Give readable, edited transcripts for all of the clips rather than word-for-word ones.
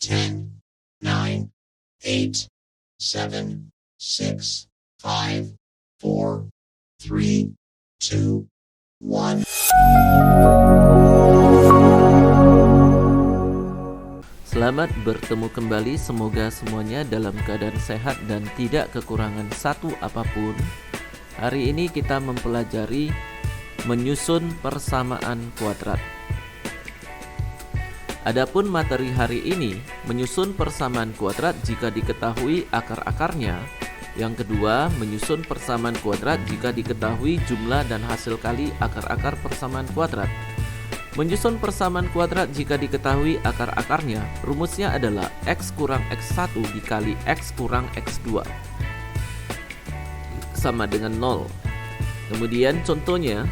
10, 9, 8, 7, 6, 5, 4, 3, 2, 1. Selamat bertemu kembali, semoga semuanya dalam keadaan sehat dan tidak kekurangan satu apapun. Hari ini kita mempelajari menyusun persamaan kuadrat. Adapun materi hari ini, menyusun persamaan kuadrat jika diketahui akar-akarnya. Yang kedua, menyusun persamaan kuadrat jika diketahui jumlah dan hasil kali akar-akar persamaan kuadrat. Menyusun persamaan kuadrat jika diketahui akar-akarnya, rumusnya adalah X kurang X1 dikali X kurang X2 sama dengan 0. Kemudian contohnya,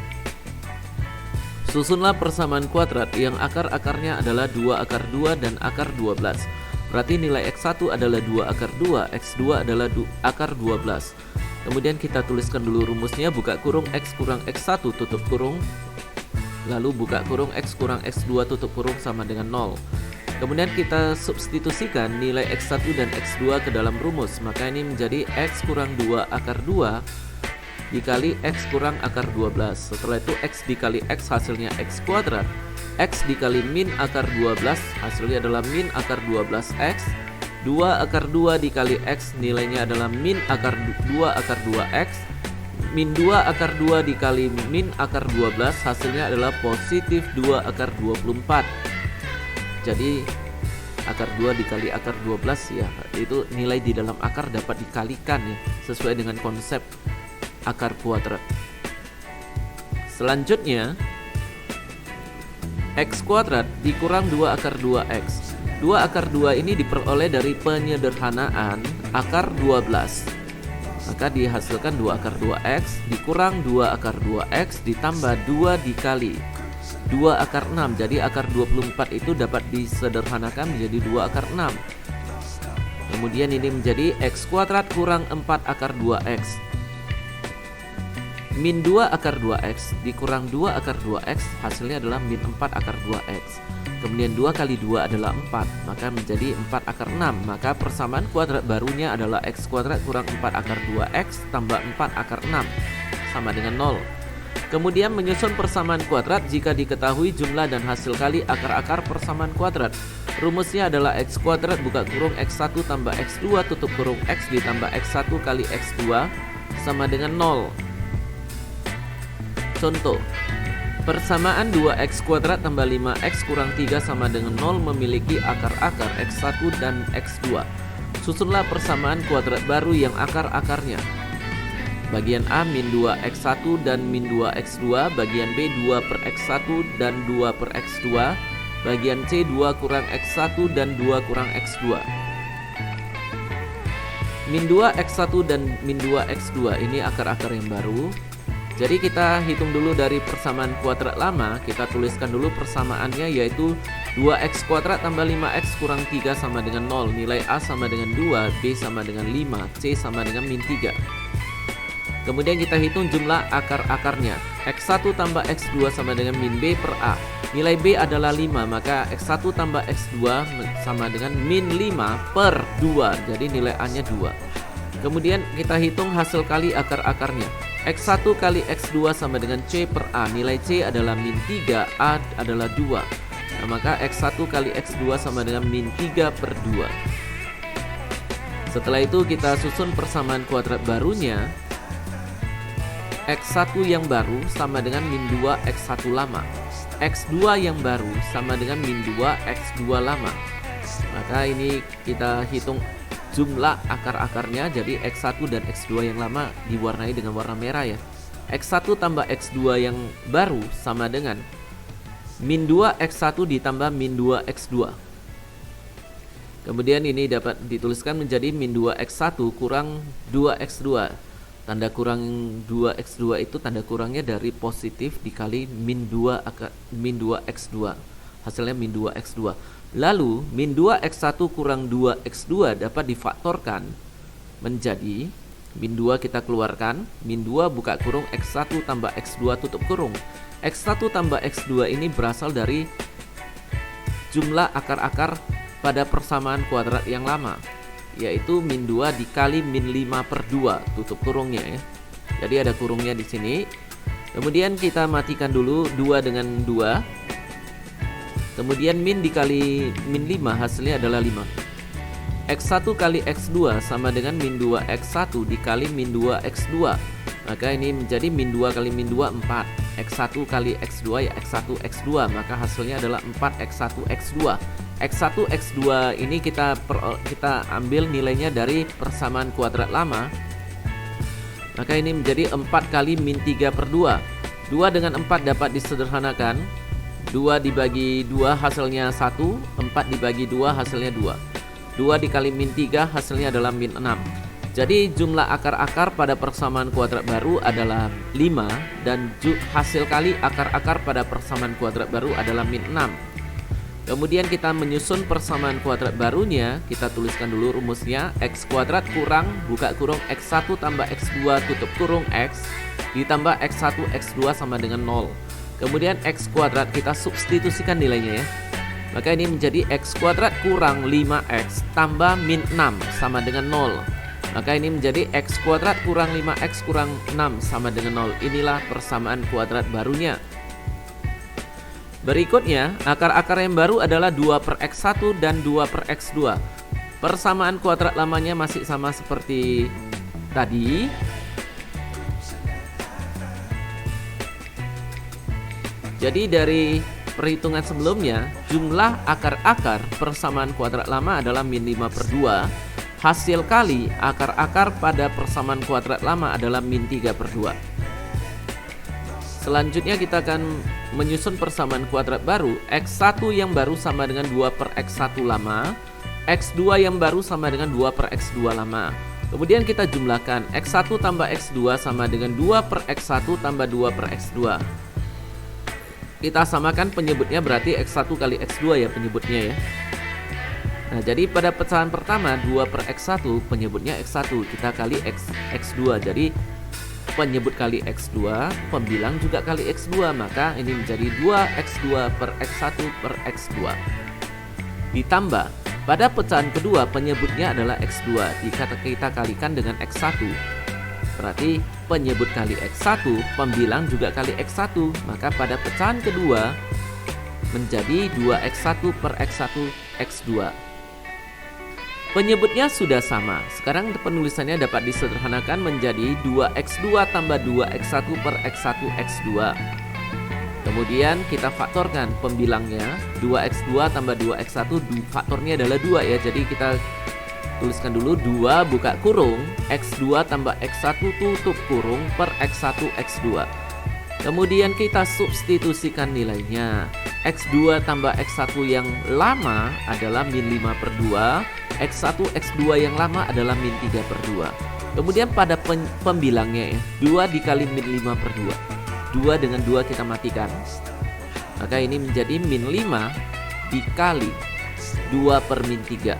susunlah persamaan kuadrat yang akar-akarnya adalah 2 akar 2 dan akar 12. Berarti nilai X1 adalah 2 akar 2, X2 adalah akar 12. Kemudian kita tuliskan dulu rumusnya, buka kurung X kurang X1 tutup kurung, lalu buka kurung X kurang X2 tutup kurung sama dengan 0. Kemudian kita substitusikan nilai X1 dan X2 ke dalam rumus, maka ini menjadi X kurang 2 akar 2 dikali X kurang akar 12. Setelah itu X dikali X hasilnya X kuadrat, X dikali min akar 12 hasilnya adalah min akar 12X. 2 akar 2 dikali X nilainya adalah min akar 2 akar 2X. Min 2 akar 2 dikali min akar 12 hasilnya adalah positif 2 akar 24. Jadi akar 2 dikali akar 12 ya, itu nilai di dalam akar dapat dikalikan ya, sesuai dengan konsep akar kuadrat. Selanjutnya, X kuadrat dikurang 2 akar 2X. 2 akar 2 ini diperoleh dari penyederhanaan akar 12. Maka dihasilkan 2 akar 2X dikurang 2 akar 2X ditambah 2 dikali 2 akar 6. Jadi akar 24 itu dapat disederhanakan menjadi 2 akar 6. Kemudian ini menjadi X kuadrat kurang 4 akar 2X. Min 2 akar 2X dikurang 2 akar 2X hasilnya adalah min 4 akar 2X. Kemudian 2 kali 2 adalah 4, maka menjadi 4 akar 6. Maka persamaan kuadrat barunya adalah X kuadrat kurang 4 akar 2X tambah 4 akar 6 sama dengan 0. Kemudian menyusun persamaan kuadrat jika diketahui jumlah dan hasil kali akar-akar persamaan kuadrat. Rumusnya adalah X kuadrat buka kurung X1 tambah X2 tutup kurung X ditambah X1 kali X2 sama dengan 0. Contoh, persamaan 2x kuadrat tambah 5x kurang 3 sama dengan 0 memiliki akar-akar x1 dan x2. Susunlah persamaan kuadrat baru yang akar-akarnya. Bagian A min 2x1 dan min 2x2, bagian B 2 per x1 dan 2 per x2, bagian C 2 kurang x1 dan 2 kurang x2. Min 2x1 dan min 2x2 ini akar-akar yang baru. Jadi kita hitung dulu dari persamaan kuadrat lama, kita tuliskan dulu persamaannya, yaitu 2x kuadrat tambah 5x kurang 3 sama dengan 0. Nilai A sama dengan 2, B sama dengan 5, C sama dengan min 3. Kemudian kita hitung jumlah akar-akarnya. X1 tambah X2 sama dengan min B per A. Nilai B adalah 5, maka X1 tambah X2 sama dengan min 5 per 2. Jadi nilai A nya 2. Kemudian kita hitung hasil kali akar-akarnya. X1 kali X2 sama dengan C per A. Nilai C adalah min 3, A adalah 2. Nah, maka X1 kali X2 sama dengan min 3 per 2. Setelah itu kita susun persamaan kuadrat barunya. X1 yang baru sama dengan min 2 X1 lama. X2 yang baru sama dengan min 2 X2 lama. Maka ini kita hitung jumlah akar-akarnya, jadi X1 dan X2 yang lama diwarnai dengan warna merah ya. X1 tambah X2 yang baru sama dengan min 2 X1 ditambah min 2 X2. Kemudian ini dapat dituliskan menjadi min 2 X1 kurang 2 X2. Tanda kurang 2 X2 itu tanda kurangnya dari positif dikali min 2 X2. Hasilnya min 2 X2. Lalu min 2x1 kurang 2x2 dapat difaktorkan menjadi min 2 kita keluarkan, min 2 buka kurung x1 tambah x2 tutup kurung. X1 tambah x2 ini berasal dari jumlah akar-akar pada persamaan kuadrat yang lama, yaitu min 2 dikali min 5 per 2, tutup kurungnya ya. Jadi ada kurungnya di sini. Kemudian kita matikan dulu 2 dengan 2. Kemudian min dikali min 5 hasilnya adalah 5. X1 kali X2 sama dengan min 2 X1 dikali min 2 X2. Maka ini menjadi min 2 kali min 2 4. X1 kali X2 ya X1 X2, maka hasilnya adalah 4 X1 X2. X1 X2 ini kita ambil nilainya dari persamaan kuadrat lama. Maka ini menjadi 4 kali min 3 per 2. 2 dengan 4 dapat disederhanakan. 2 dibagi 2 hasilnya 1, 4 dibagi 2 hasilnya 2. 2 dikali min 3 hasilnya adalah min 6. Jadi jumlah akar-akar pada persamaan kuadrat baru adalah 5 dan hasil kali akar-akar pada persamaan kuadrat baru adalah min 6. Kemudian kita menyusun persamaan kuadrat barunya. Kita tuliskan dulu rumusnya. X kuadrat kurang buka kurung X1 tambah X2 tutup kurung X ditambah X1 X2 sama dengan 0. Kemudian X kuadrat kita substitusikan nilainya ya. Maka ini menjadi X kuadrat kurang 5X tambah min 6 sama dengan 0. Maka ini menjadi X kuadrat kurang 5X kurang 6 sama dengan 0. Inilah persamaan kuadrat barunya. Berikutnya, akar-akar yang baru adalah 2 per X1 dan 2 per X2. Persamaan kuadrat lamanya masih sama seperti tadi. Jadi dari perhitungan sebelumnya, jumlah akar-akar persamaan kuadrat lama adalah min 5 per 2. Hasil kali akar-akar pada persamaan kuadrat lama adalah min 3 per 2. Selanjutnya kita akan menyusun persamaan kuadrat baru. X1 yang baru sama dengan 2 per X1 lama. X2 yang baru sama dengan 2 per X2 lama. Kemudian kita jumlahkan. X1 tambah X2 sama dengan 2 per X1 tambah 2 per X2. Kita samakan penyebutnya, berarti X1 kali X2 ya penyebutnya ya. Nah, jadi pada pecahan pertama 2 per X1 penyebutnya X1, kita kali X2. Jadi penyebut kali X2, pembilang juga kali X2, maka ini menjadi 2X2 per X1 per X2. Ditambah, pada pecahan kedua penyebutnya adalah X2, kita kalikan dengan X1. Berarti penyebut kali X1, pembilang juga kali X1, maka pada pecahan kedua menjadi 2X1 per X1 X2. Penyebutnya sudah sama. Sekarang penulisannya dapat disederhanakan menjadi 2X2 tambah 2X1 per X1 X2. Kemudian kita faktorkan pembilangnya. 2X2 tambah 2X1, faktornya adalah 2 ya. Jadi kita tuliskan dulu 2 buka kurung X2 tambah X1 tutup kurung per X1 X2. Kemudian kita substitusikan nilainya. X2 tambah X1 yang lama adalah min 5 per 2. X1 X2 yang lama adalah min 3 per 2. Kemudian pada pembilangnya ya, 2 dikali min 5 per 2. 2 dengan 2 kita matikan. Maka ini menjadi min 5 dikali 2 per min 3.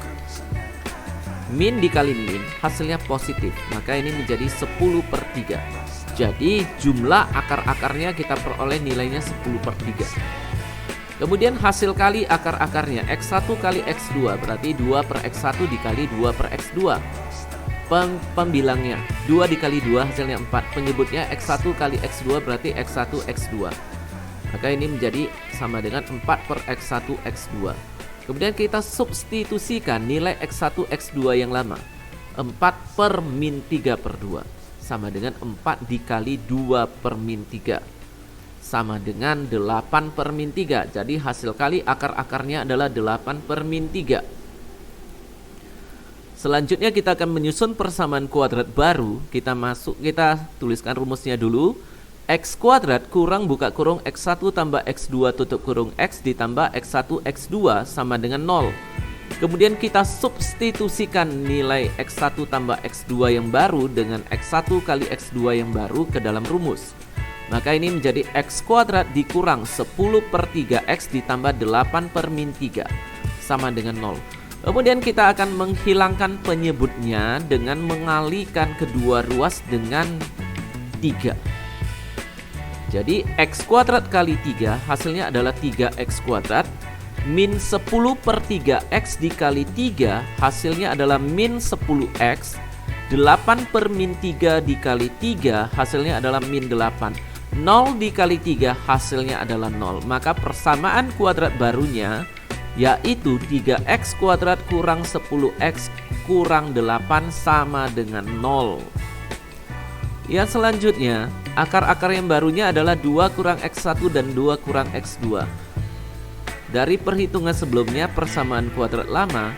Min dikali min hasilnya positif. Maka ini menjadi 10 per 3. Jadi jumlah akar-akarnya kita peroleh nilainya 10 per 3. Kemudian hasil kali akar-akarnya X1 kali X2 berarti 2 per X1 dikali 2 per X2. Pembilangnya 2 dikali 2 hasilnya 4. Penyebutnya X1 kali X2 berarti X1 X2. Maka ini menjadi sama dengan 4 per X1 X2. Kemudian kita substitusikan nilai X1 X2 yang lama. 4 per min 3 per 2 sama dengan 4 dikali 2 per min 3 sama dengan 8 per min 3. Jadi hasil kali akar-akarnya adalah 8 per min 3. Selanjutnya kita akan menyusun persamaan kuadrat baru. Kita tuliskan rumusnya dulu. X kuadrat kurang buka kurung X1 tambah X2 tutup kurung X ditambah X1 X2 sama dengan 0. Kemudian kita substitusikan nilai X1 tambah X2 yang baru dengan X1 kali X2 yang baru ke dalam rumus. Maka ini menjadi X kuadrat dikurang 10 per 3X ditambah 8 per min 3 sama dengan 0. Kemudian kita akan menghilangkan penyebutnya dengan mengalikan kedua ruas dengan 3. Jadi X kuadrat kali 3 hasilnya adalah 3X kuadrat. min 10 per 3x dikali 3 hasilnya adalah min 10x. 8 per min 3 dikali 3 hasilnya adalah min 8. 0 dikali 3 hasilnya adalah 0. Maka persamaan kuadrat barunya yaitu 3x kuadrat kurang 10x kurang 8 sama dengan 0. Yang selanjutnya, akar-akar yang barunya adalah 2 kurang x1 dan 2 kurang x2. Dari perhitungan sebelumnya persamaan kuadrat lama,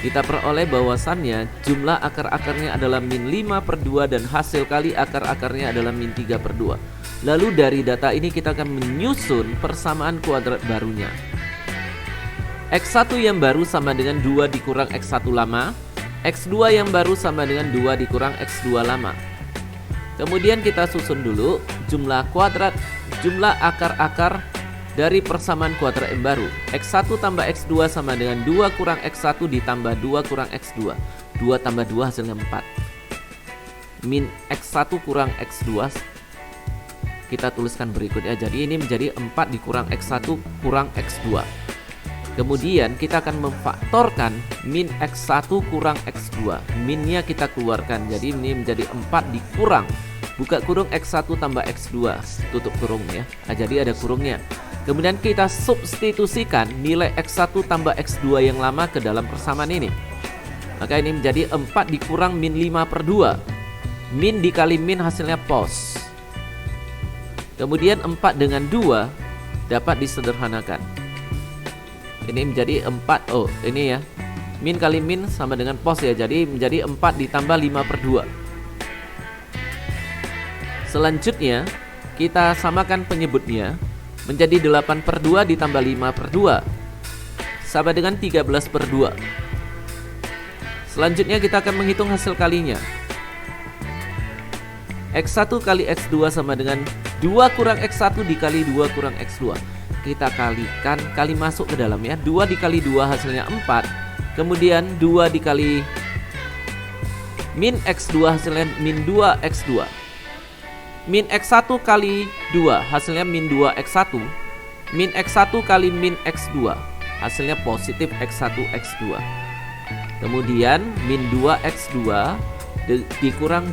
kita peroleh bahwasannya jumlah akar-akarnya adalah min 5 per 2 dan hasil kali akar-akarnya adalah min 3 per 2. Lalu dari data ini kita akan menyusun persamaan kuadrat barunya. X1 yang baru sama dengan 2 dikurang X1 lama. X2 yang baru sama dengan 2 dikurang X2 lama. Kemudian kita susun dulu jumlah akar-akar dari persamaan kuadrat yang baru. X1 tambah X2 sama dengan 2 kurang X1 ditambah 2 kurang X2. 2 tambah 2 hasilnya 4. Min X1 kurang X2 kita tuliskan berikutnya. Jadi ini menjadi 4 dikurang X1 kurang X2. Kemudian kita akan memfaktorkan min X1 kurang X2. Minnya kita keluarkan. Jadi ini menjadi 4 dikurang buka kurung X1 tambah X2 tutup kurung ya. Jadi ada kurungnya. Kemudian kita substitusikan nilai X1 tambah X2 yang lama ke dalam persamaan ini. Maka ini menjadi 4 dikurang min 5 per 2. Min dikali min hasilnya pos. Kemudian 4 dengan 2 dapat disederhanakan. Ini menjadi 4. Oh ini ya, min kali min sama dengan pos ya. Jadi menjadi 4 ditambah 5 per 2. Selanjutnya kita samakan penyebutnya menjadi 8 per 2 ditambah 5 per 2 sama dengan 13 per 2. Selanjutnya kita akan menghitung hasil kalinya. X1 kali X2 sama dengan 2 kurang X1 dikali 2 kurang X2. Kita kalikan, kali masuk ke dalam ya. 2 dikali 2 hasilnya 4. Kemudian 2 dikali min X2 hasilnya min 2 X2. Min X1 kali 2 hasilnya min 2 X1. Min X1 kali min X2 hasilnya positif X1 X2. Kemudian min 2 X2 dikurang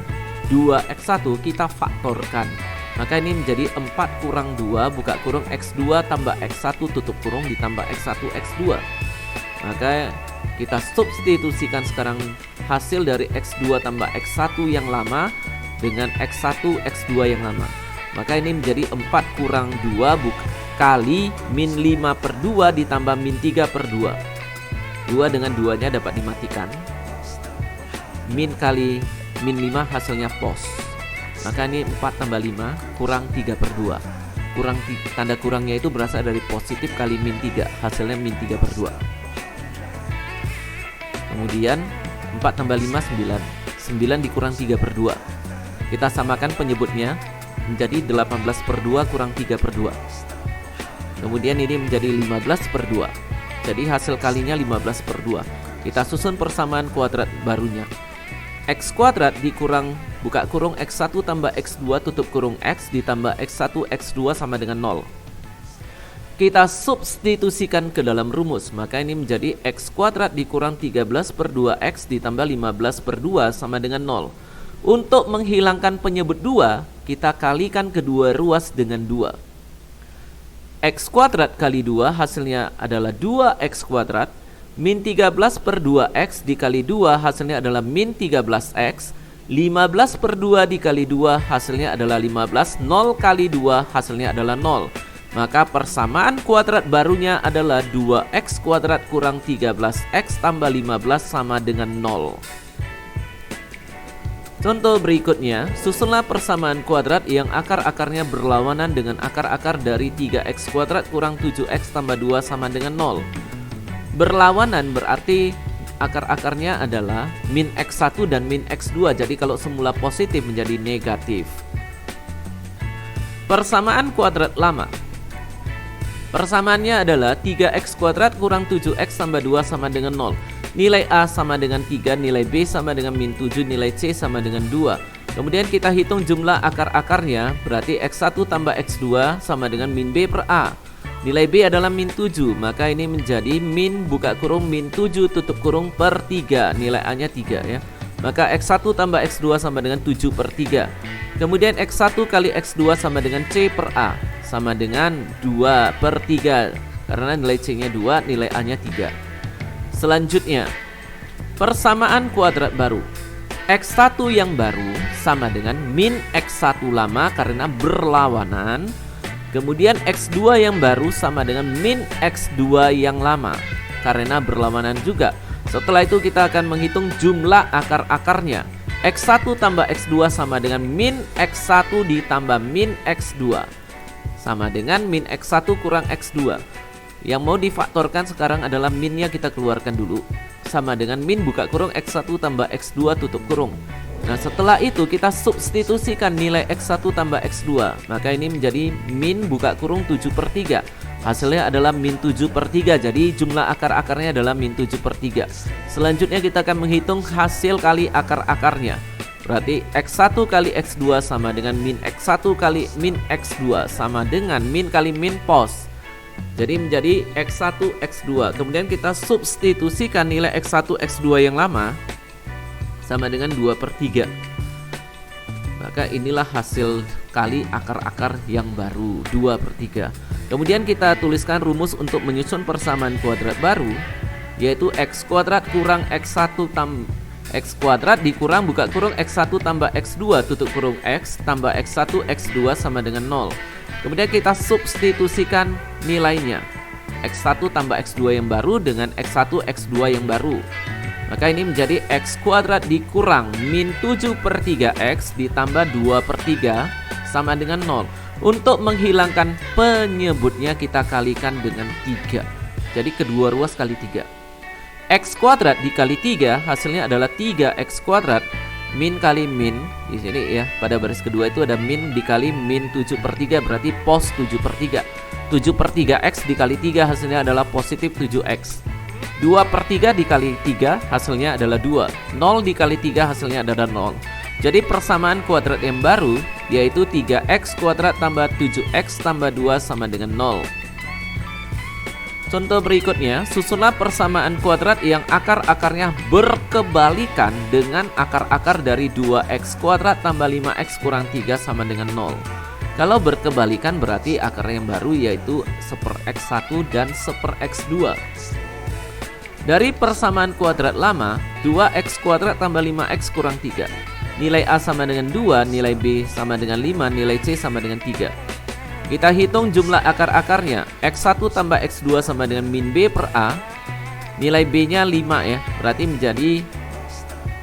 2 X1 kita faktorkan. Maka ini menjadi 4 kurang 2 buka kurung X2 tambah X1 tutup kurung ditambah X1 X2. Maka kita substitusikan sekarang hasil dari X2 tambah X1 yang lama dengan X1 X2 yang lama. Maka ini menjadi 4 kurang 2 kali min 5 per 2 ditambah min 3 per 2. 2 dengan 2 nya dapat dimatikan. Min kali min 5 hasilnya pos. Maka ini 4 tambah 5 kurang 3 per 2. Tanda kurangnya itu berasal dari positif kali min 3. Hasilnya min 3 per 2. Kemudian 4 tambah 5 9. 9 dikurang 3 per 2. Kita samakan penyebutnya menjadi 18 per 2 kurang 3 per 2. Kemudian ini menjadi 15 per 2. Jadi hasil kalinya 15 per 2. Kita susun persamaan kuadrat barunya. X kuadrat dikurang buka kurung X1 tambah X2 tutup kurung X ditambah X1 X2 sama dengan 0. Kita substitusikan ke dalam rumus. Maka ini menjadi X kuadrat dikurang 13 per 2X ditambah 15 per 2 sama dengan 0. Untuk menghilangkan penyebut 2, kita kalikan kedua ruas dengan 2. X kuadrat kali 2 hasilnya adalah 2X kuadrat. Min 13 per 2X dikali 2 hasilnya adalah min 13X. 15 per 2 dikali 2 hasilnya adalah 15. 0 kali 2 hasilnya adalah 0. Maka persamaan kuadrat barunya adalah 2X kuadrat kurang 13X tambah 15 sama dengan 0. Contoh berikutnya, susunlah persamaan kuadrat yang akar-akarnya berlawanan dengan akar-akar dari 3X kuadrat kurang 7X tambah 2 sama dengan 0. Berlawanan berarti akar-akarnya adalah min X1 dan min X2. Jadi kalau semula positif menjadi negatif. Persamaan kuadrat lama. Persamaannya adalah 3X kuadrat kurang 7X tambah 2 sama dengan 0. Nilai A sama dengan 3, nilai B sama dengan min 7, nilai C sama dengan 2. Kemudian kita hitung jumlah akar-akarnya, berarti X1 tambah X2 sama dengan min B per A. Nilai B adalah min 7, maka ini menjadi min buka kurung min 7 tutup kurung per 3. Nilai A-nya 3 ya. Maka X1 tambah X2 sama dengan 7 per 3. Kemudian X1 kali X2 sama dengan C per A, sama dengan 2 per 3. Karena nilai C-nya 2, nilai A-nya 3. Selanjutnya, persamaan kuadrat baru. X1 yang baru sama dengan min X1 lama karena berlawanan. Kemudian X2 yang baru sama dengan min X2 yang lama karena berlawanan juga. Setelah itu kita akan menghitung jumlah akar-akarnya. X1 tambah X2 sama dengan min X1 ditambah min X2 sama dengan min X1 kurang X2. Yang mau difaktorkan sekarang adalah minnya kita keluarkan dulu, sama dengan min buka kurung X1 tambah X2 tutup kurung. Nah setelah itu kita substitusikan nilai X1 tambah X2, maka ini menjadi min buka kurung 7 per 3. Hasilnya adalah min 7 per 3, jadi jumlah akar-akarnya adalah min 7 per 3. Selanjutnya kita akan menghitung hasil kali akar-akarnya. Berarti X1 kali X2 sama dengan min X1 kali min X2 sama dengan min kali min pos. Jadi menjadi X1 X2. Kemudian kita substitusikan nilai X1 X2 yang lama sama dengan 2 per 3. Maka inilah hasil kali akar-akar yang baru, 2 per 3. Kemudian kita tuliskan rumus untuk menyusun persamaan kuadrat baru, yaitu X kuadrat kurang X1 X kuadrat dikurang buka kurung X1 tambah X2 tutup kurung X tambah X1 X2 sama dengan 0. Kemudian kita substitusikan nilainya, X1 tambah X2 yang baru dengan X1 X2 yang baru. Maka ini menjadi X kuadrat dikurang min 7 per 3X ditambah 2 per 3 sama dengan 0. Untuk menghilangkan penyebutnya kita kalikan dengan 3. Jadi kedua ruas kali 3. X kuadrat dikali 3 hasilnya adalah 3X kuadrat min kali min. Di sini ya pada baris kedua itu ada min dikali min 7 per 3, berarti pos 7 per 3. 7 per 3X dikali 3 hasilnya adalah positif 7X. 2 per 3 dikali 3 hasilnya adalah 2. 0 dikali 3 hasilnya adalah 0. Jadi persamaan kuadrat yang baru yaitu 3X kuadrat tambah 7X tambah 2 sama dengan 0. Contoh berikutnya, susunlah persamaan kuadrat yang akar-akarnya berkebalikan dengan akar-akar dari 2X kuadrat tambah 5X kurang 3 sama dengan 0. Kalau berkebalikan berarti akar yang baru yaitu 1/X1 dan 1/X2. Dari persamaan kuadrat lama, 2X kuadrat tambah 5X kurang 3. Nilai A sama dengan 2, nilai B sama dengan 5, nilai C sama dengan 3. Kita hitung jumlah akar-akarnya. X1 tambah X2 sama dengan min B per A. Nilai B-nya 5 ya, berarti menjadi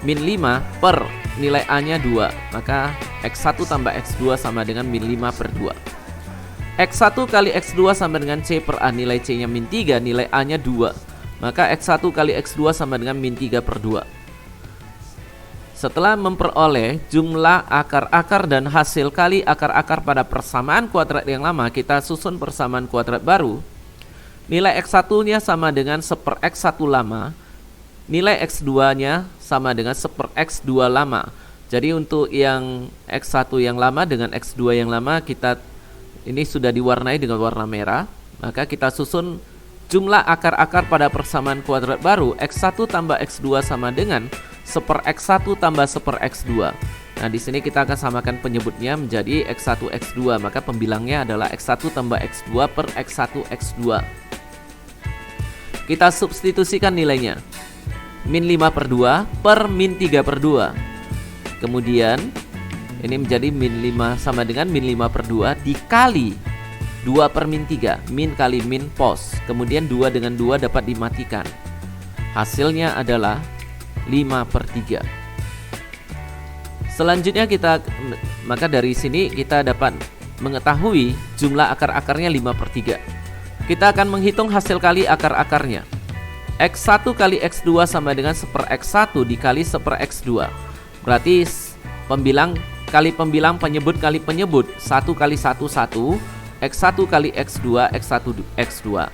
min 5 per nilai A-nya 2. Maka X1 tambah X2 sama dengan min 5 per 2. X1 kali X2 sama dengan C per A, nilai C-nya min 3, nilai A-nya 2. Maka X1 kali X2 sama dengan min 3 per 2. Setelah memperoleh jumlah akar-akar dan hasil kali akar-akar pada persamaan kuadrat yang lama, kita susun persamaan kuadrat baru. Nilai X1-nya sama dengan 1/X1 lama, nilai X2-nya sama dengan 1/X2 lama. Jadi untuk yang X1 yang lama dengan X2 yang lama, kita ini sudah diwarnai dengan warna merah. Maka kita susun jumlah akar-akar pada persamaan kuadrat baru. X1 tambah X2 sama dengan 1/X1 tambah 1/X2. Nah, di sini kita akan samakan penyebutnya menjadi X1 X2, maka pembilangnya adalah X1 tambah X2 per X1 X2. Kita substitusikan nilainya. Min 5 per 2 per min 3 per 2. Kemudian ini menjadi min 5 sama dengan min 5 per 2 dikali 2 per min 3, min kali min pos. Kemudian 2 dengan 2 dapat dimatikan. Hasilnya adalah 5 per 3. Selanjutnya maka dari sini kita dapat mengetahui jumlah akar-akarnya 5 per 3. Kita akan menghitung hasil kali akar-akarnya. X1 kali X2 sama dengan 1/X1 dikali 1/X2. Berarti pembilang kali pembilang, penyebut kali penyebut, 1 kali 1 1, X1 kali X2 X1 X2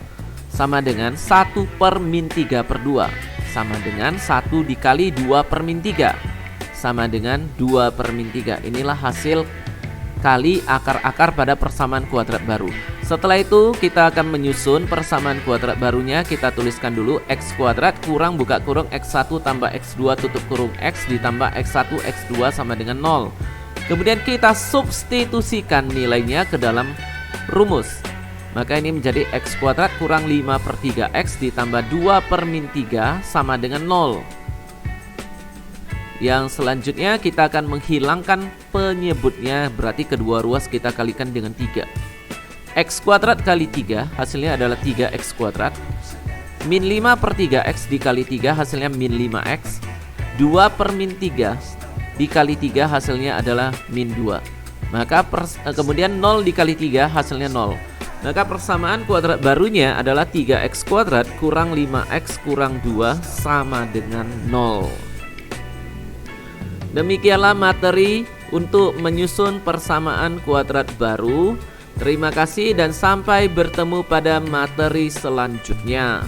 sama dengan 1 per min 3 per 2 sama dengan 1 dikali 2 per min 3 sama dengan 2 per min 3. Inilah hasil kali akar-akar pada persamaan kuadrat baru. Setelah itu kita akan menyusun persamaan kuadrat barunya. Kita tuliskan dulu x kuadrat kurang buka kurung x1 tambah x2 tutup kurung x ditambah x1 x2 sama dengan 0. Kemudian kita substitusikan nilainya ke dalam rumus. Maka ini menjadi x kuadrat kurang 5/3x ditambah 2/-3 sama dengan 0. Yang selanjutnya kita akan menghilangkan penyebutnya, berarti kedua ruas kita kalikan dengan 3. X kuadrat kali 3 hasilnya adalah 3x kuadrat. Min 5/3x dikali 3 hasilnya min 5x. 2/-3 dikali 3 hasilnya adalah min 2. Maka kemudian 0 dikali 3 hasilnya 0. Maka persamaan kuadrat barunya adalah 3x kuadrat kurang 5x kurang 2 sama dengan 0. Demikianlah materi untuk menyusun persamaan kuadrat baru. Terima kasih dan sampai bertemu pada materi selanjutnya.